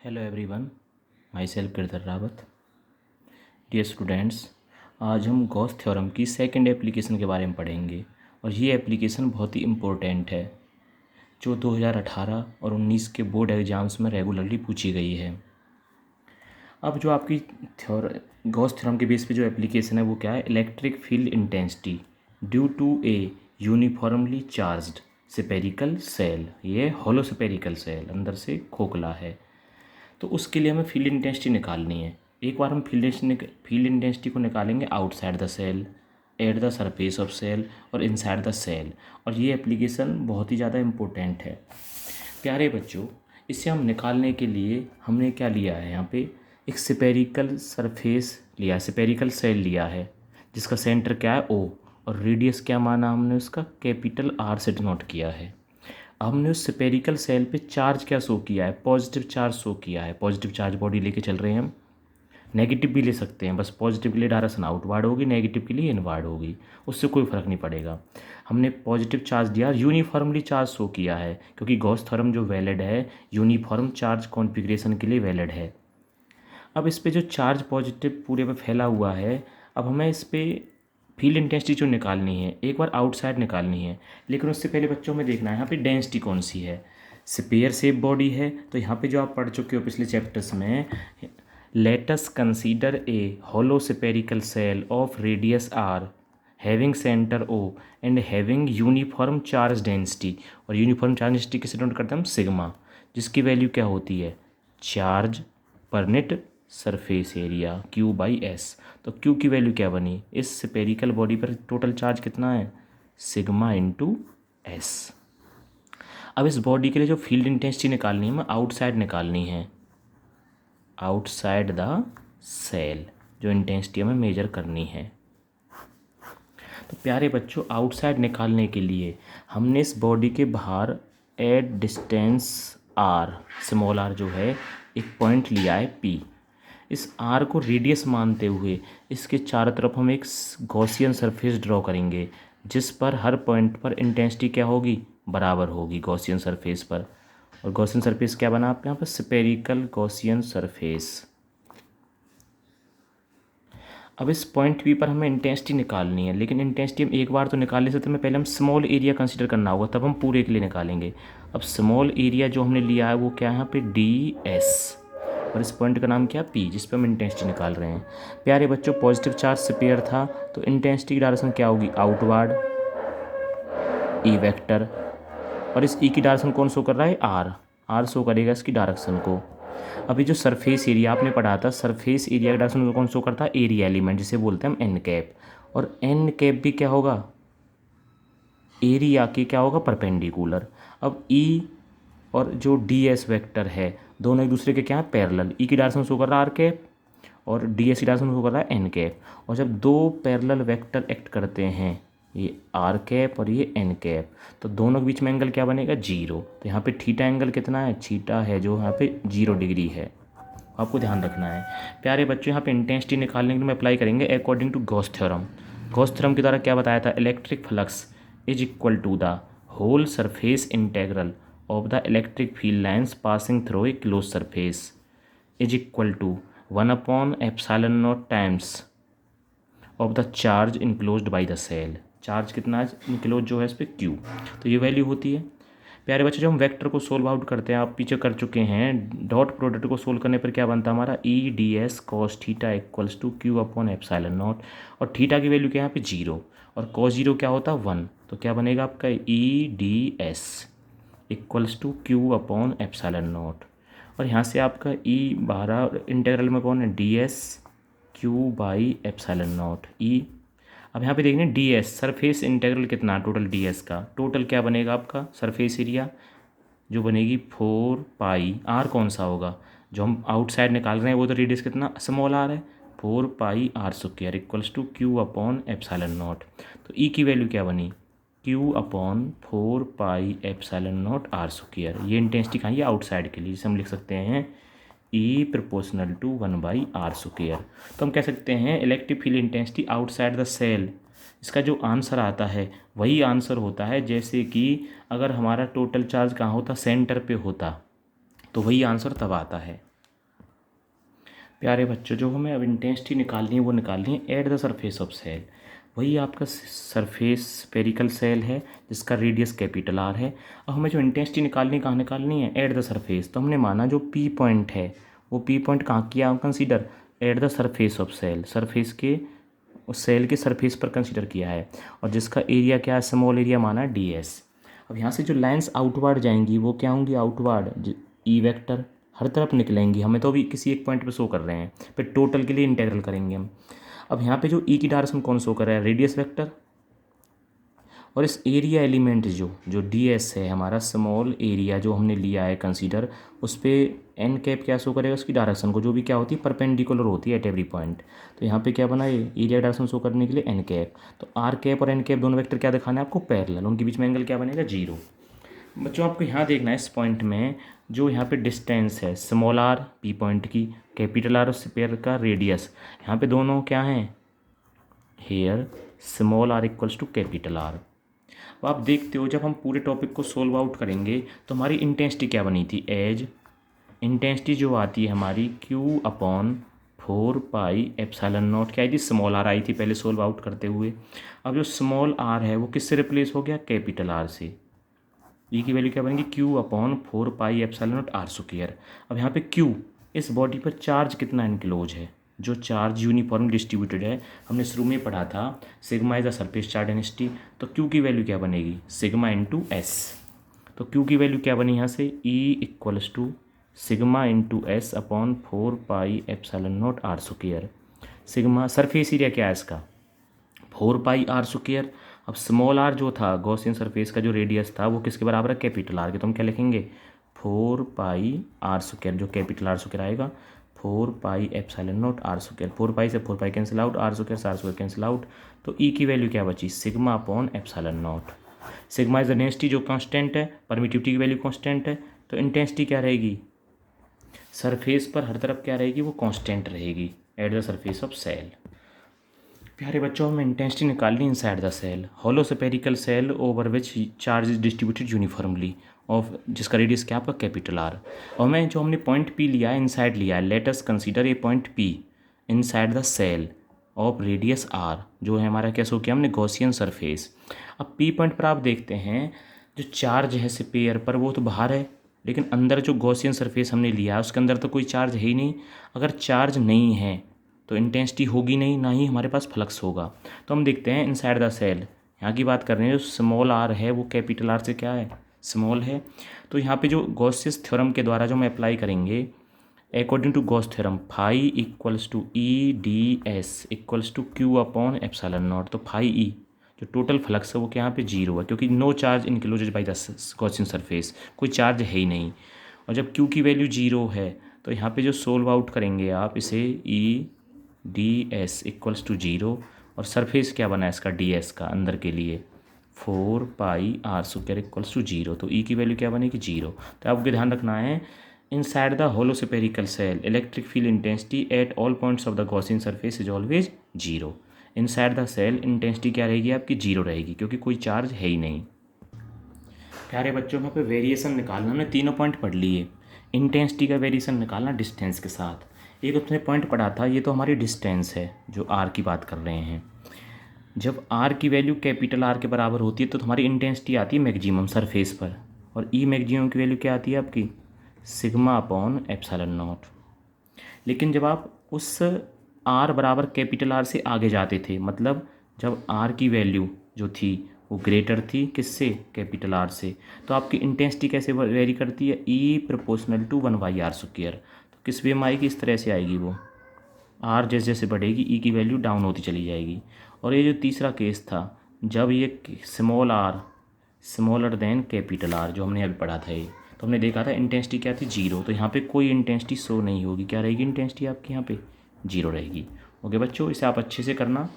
Hello everyone, myself Girdhar Rawat. Dear students, आज हम Gauss theorem की सेकंड एप्लीकेशन के बारे में पढ़ेंगे और ये एप्लीकेशन बहुत ही इम्पोर्टेंट है जो 2018 और 19 के बोर्ड एग्ज़ाम्स में रेगुलरली पूछी गई है। अब जो आपकी गॉस थ्योरम के बेस पे जो एप्लीकेशन है वो क्या है? Electric field intensity due to a uniformly charged spherical shell. ये होलो स्फेरिकल सेल अंदर से खोखला है, तो उसके लिए हमें फील्ड इंटेंसिटी निकालनी है। एक बार हम फील्ड इंटेंसिटी को निकालेंगे outside the shell, at the surface of shell और इनसाइड द सेल। और ये एप्लीकेशन बहुत ही ज़्यादा इम्पोर्टेंट है प्यारे बच्चों। इसे हम निकालने के लिए हमने क्या लिया है? यहाँ पे एक स्फेरिकल सरफेस लिया, स्फेरिकल सेल लिया है जिसका सेंटर क्या है? O, और रेडियस क्या माना हमने उसका? कैपिटल R से डिनोट किया है। हमने उस स्फेरिकल सेल पे चार्ज क्या शो किया है? पॉजिटिव चार्ज शो किया है। पॉजिटिव चार्ज बॉडी लेके चल रहे हैं हम। नेगेटिव भी ले सकते हैं, बस पॉजिटिव के लिए डायरेक्शन आउटवर्ड होगी, नेगेटिव के लिए इनवर्ड होगी, उससे कोई फ़र्क नहीं पड़ेगा। हमने पॉजिटिव चार्ज दिया, यूनिफॉर्मली चार्ज शो किया है क्योंकि गॉस थ्योरम जो वैलिड है यूनिफॉर्म चार्ज कॉन्फ़िगरेशन के लिए वैलिड है। अब इस पे जो चार्ज पॉजिटिव पूरे पे फैला हुआ है, अब हमें इस पर फील्ड इंटेंसिटी जो निकालनी है एक बार आउटसाइड निकालनी है, लेकिन उससे पहले बच्चों में देखना है यहाँ पे डेंसिटी कौन सी है। स्फीयर शेप बॉडी है तो यहाँ पे जो आप पढ़ चुके हो पिछले चैप्टर्स में, let us consider a hollow spherical shell of radius R having centre O and having uniform charge density. और यूनिफॉर्म चार्ज डेंसिटी किसे डिनोट करते हैं हम? सिग्मा, जिसकी वैल्यू क्या होती है? चार्ज पर नेट सरफेस एरिया Q/S। तो Q की वैल्यू क्या बनी? इस स्फेरिकल बॉडी पर टोटल चार्ज कितना है? Sigma into S। अब इस बॉडी के लिए जो फील्ड इंटेंसिटी निकालनी है हमें आउटसाइड निकालनी है, आउटसाइड द सेल जो इंटेंसिटी हमें मेजर करनी है। तो प्यारे बच्चों, आउटसाइड निकालने के लिए हमने इस बॉडी के बाहर at distance R, small r जो है, एक पॉइंट लिया है P। इस R को रेडियस मानते हुए इसके चारों तरफ हम एक गॉसियन सरफेस ड्रॉ करेंगे जिस पर हर पॉइंट पर इंटेंसिटी क्या होगी? बराबर होगी गॉसियन सरफेस पर। और गॉसियन सरफेस क्या बना आपके यहाँ पर? Spherical Gaussian surface. अब इस पॉइंट P पर हमें इंटेंसिटी निकालनी है, लेकिन इंटेंसिटी हम एक बार तो निकाल नहीं सकते, हमें पहले हम स्मॉल एरिया कंसीडर करना होगा, तब हम पूरे के लिए निकालेंगे। अब स्मॉल एरिया जो हमने लिया है वो क्या है यहाँ पे? DS। और इस पॉइंट का नाम क्या? P, जिस पर हम इंटेंसिटी निकाल रहे हैं। प्यारे बच्चों, पॉजिटिव चार्ज स्फीयर था तो इंटेंसिटी की डायरेक्शन क्या होगी? Outward, E vector. और इस E की डायरेक्शन कौन शो कर रहा है? R शो करेगा इसकी डायरेक्शन को। अभी जो सरफेस एरिया आपने पढ़ा था, सरफेस एरिया का डायरेक्शन कौन शो करता है? एरिया एलिमेंट, जिसे बोलते हैं हम एन कैप। और एन कैप भी क्या होगा? एरिया के क्या होगा? परपेंडिकुलर। अब E और जो DS वेक्टर है दोनों एक दूसरे के क्या है? पैरेलल। E की डायरेक्शन शो कर रहा है R कैप और DS की डायरेक्शन शो कर रहा है एन कैप। और जब दो पैरेलल वेक्टर एक्ट करते हैं, ये R कैप और ये एन कैप, तो दोनों के बीच में एंगल क्या बनेगा? 0। तो यहाँ पे थीटा एंगल कितना है? थीटा है जो यहाँ पे 0 डिग्री है, आपको ध्यान रखना है। प्यारे बच्चों, यहाँ पे इंटेंसिटी निकालने के लिए हम अप्लाई करेंगे according to Gauss theorem. Gauss theorem के द्वारा क्या बताया था? Electric flux is equal to the whole surface integral of the electric field lines passing through a closed surface is equal to 1/ε0 times of the charge enclosed by the shell. Charge कितना है enclose जो है इस पर? Q। तो ये value होती है। प्यारे बच्चे, जब हम वेक्टर को सोल्व आउट करते हैं, आप पीछे कर चुके हैं, डॉट प्रोडक्ट को सोल्व करने पर क्या बनता है हमारा? EDS cos theta equals to Q/ε0। और थीटा की वैल्यू क्या है यहाँ पे? 0। और cos 0 क्या होता है? 1। तो क्या बनेगा आपका? EDS equals to Q/ε0। और यहाँ से आपका E बाहर इंटीग्रल में कौन है? DS Q/ε0 E। अब यहाँ पे देखने DS सरफेस इंटीग्रल कितना टोटल DS का? टोटल क्या बनेगा आपका? सरफेस एरिया जो बनेगी 4 πr। कौन सा होगा? जो हम आउटसाइड निकाल रहे हैं वो तो रेडियस कितना? स्मॉल r है, 4 πr² इक्वल्स टू Q/ε0। तो E की वैल्यू क्या बनी? Q/4 πε0 r²। ये इंटेंसिटी कहाँ? ये आउटसाइड के लिए, जिसे हम लिख सकते हैं E प्रोपोर्शनल टू 1/r²। तो हम कह सकते हैं electric field intensity outside the shell, इसका जो आंसर आता है वही आंसर होता है जैसे कि अगर हमारा टोटल चार्ज कहाँ होता? सेंटर पे होता, तो वही आंसर तब आता है। प्यारे बच्चों, जो हमें अब इंटेंसिटी निकालनी है वो निकालनी है at the surface of shell. वही आपका सरफेस स्फेरिकल सेल है जिसका रेडियस कैपिटल आर है। अब हमें जो इंटेंसिटी निकालनी कहाँ निकालनी है? At the surface. तो हमने माना जो पी पॉइंट है वो पी पॉइंट कहाँ किया हम consider? At the surface of shell, surface के उस सेल के सरफेस पर कंसीडर किया है। और जिसका एरिया क्या है? स्मॉल एरिया माना डी एस। अब यहाँ से जो लाइंस आउटवर्ड जाएंगी वो क्या होंगी? आउटवर्ड ई वेक्टर हर तरफ निकलेंगी। हमें तो अभी किसी एक पॉइंट पे शो कर रहे हैं, फिर टोटल के लिए इंटीग्रल करेंगे हम। अब यहाँ पे जो ई की डायरेक्शन कौन शो कर रहा है? Radius vector. और इस एरिया एलिमेंट जो जो डी एस है हमारा स्मॉल एरिया जो हमने लिया है कंसीडर, उस पर एन कैप क्या शो करेगा? उसकी डायरेक्शन को, जो भी क्या होती है परपेंडिकुलर होती है एट एवरी पॉइंट। तो यहाँ पे क्या बना ये एरिया डायरेक्शन शो करने के लिए एन कैप। तो आर कैप और एन कैप दोनों वेक्टर क्या दिखाना है आपको? पैरेलल। उनके बीच में एंगल क्या बनेगा? जीरो। बच्चों आपको यहाँ देखना है इस पॉइंट में जो यहाँ पे डिस्टेंस है स्मॉल आर पी पॉइंट की, कैपिटल आर स्फीयर का रेडियस, यहाँ पे दोनों क्या हैं? Here small r equals to capital R. अब आप देखते हो जब हम पूरे टॉपिक को सोल्व आउट करेंगे तो हमारी इंटेंसिटी क्या बनी थी? एज इंटेंसिटी जो आती है हमारी Q अपॉन 4πε0 क्या आई थी? स्मॉल आर आई थी पहले सोल्व आउट करते हुए। अब जो स्मॉल आर है वो किससे रिप्लेस हो गया? कैपिटल आर से। ई की वैल्यू क्या बनेगी? Q upon 4πε0 R square. अब यहाँ पे Q इस बॉडी पर चार्ज कितना इनक्लोज है? जो चार्ज यूनिफॉर्म डिस्ट्रीब्यूटेड है, हमने शुरू में पढ़ा था sigma is the surface charge density. तो Q की वैल्यू क्या बनेगी? Sigma into S. तो Q की वैल्यू क्या बनी यहाँ से? E equals to sigma into S upon 4πε0 R square. Sigma surface area क्या है इसका? 4πr²। अब स्मॉल आर जो था गॉसियन सरफेस का जो रेडियस था वो किसके बराबर है? कैपिटल आर के। तो हम क्या लिखेंगे? 4πr², जो कैपिटल आर स्क्वायर आएगा 4πε0 आर स्क्वायर। 4π से 4π कैंसिल आउट, आर स्क्वायर से आर स्क्वायर कैंसिल आउट। तो ई की वैल्यू क्या बची? Sigma upon ε0। Sigma is the density जो कांस्टेंट है, परमिटिविटी की वैल्यू कांस्टेंट है। तो इंटेंसिटी क्या रहेगी? सरफेस पर हर तरफ क्या रहेगी? वो कांस्टेंट रहेगी at the surface of shell. प्यारे बच्चों, हमें इंटेंसिटी निकालनी inside the shell, hollow spherical shell over which charge is distributed uniformly of, जिसका रेडियस क्या आपका? Capital R. और मैं जो हमने पॉइंट पी लिया है इनसाइड लिया है, let us consider a point P inside the shell of radius R, जो है हमारा क्या शो किया हमने? Gaussian surface. अब पी पॉइंट पर आप देखते हैं जो चार्ज है स्फीयर पर वो तो बाहर है, लेकिन अंदर जो गॉसियन सरफेस हमने लिया है उसके अंदर तो कोई चार्ज है ही नहीं। अगर चार्ज नहीं है तो इंटेंसिटी होगी नहीं, ना ही हमारे पास फ्लक्स होगा। तो हम देखते हैं इनसाइड द सेल, यहाँ की बात कर रहे हैं, जो स्मॉल आर है वो कैपिटल आर से क्या है? स्मॉल है। तो यहाँ पे जो गॉसियस थ्योरम के द्वारा जो हम अप्लाई करेंगे, according to Gauss theorem phi equals to E D S equals to Q upon ε0। तो फाई ई जो टोटल फ्लक्स है वो क्या यहाँ पे जीरो है, क्योंकि no charge enclosed by the Gaussian surface, कोई चार्ज है ही नहीं। और जब Q की वैल्यू जीरो है तो यहाँ पे जो सोल्व आउट करेंगे आप इसे E D S equals to zero, और सरफेस क्या बना है इसका? डी एस का अंदर के लिए 4πr² इक्वल्स टू जीरो। तो ई की वैल्यू क्या बनेगी? जीरो। तो आपको ध्यान रखना है inside the hollow spherical shell electric field intensity at all points of the Gaussian surface is always zero. Inside the shell intensity क्या रहेगी आपकी? जीरो रहेगी, क्योंकि कोई चार्ज है ही नहीं। प्यारे बच्चों, यहाँ पे वेरिएशन निकालना, हमने तीनों पॉइंट पढ़ लिए। इंटेंसिटी का वेरिएशन निकालना डिस्टेंस के साथ। एक उसने पॉइंट पढ़ा था, ये तो हमारी डिस्टेंस है जो आर की बात कर रहे हैं। जब आर की वैल्यू कैपिटल आर के बराबर होती है तो हमारी इंटेंसिटी आती है मैक्सिमम सरफेस पर, और ई मैक्सिमम की वैल्यू क्या आती है आपकी? Sigma upon ε0। लेकिन जब आप उस आर बराबर कैपिटल आर से आगे जाते थे, मतलब जब आर की वैल्यू जो थी वो ग्रेटर थी किससे? कैपिटल आर से, तो आपकी इंटेंसिटी कैसे वेरी करती है? ई प्रोपोर्शनल टू 1/r²। तो किस वे में आएगी? इस तरह से आएगी वो। आर जैसे जैसे बढ़ेगी ई की वैल्यू डाउन होती चली जाएगी। और ये जो तीसरा केस था, जब ये small r smaller than capital R, जो हमने अभी पढ़ा था ये, तो हमने देखा था इंटेंसिटी क्या थी? जीरो। तो यहाँ पे कोई इंटेंसिटी शो नहीं होगी। क्या रहेगी इंटेंसिटी आपकी? यहाँ पे जीरो रहेगी। ओके बच्चों, इसे आप अच्छे से करना।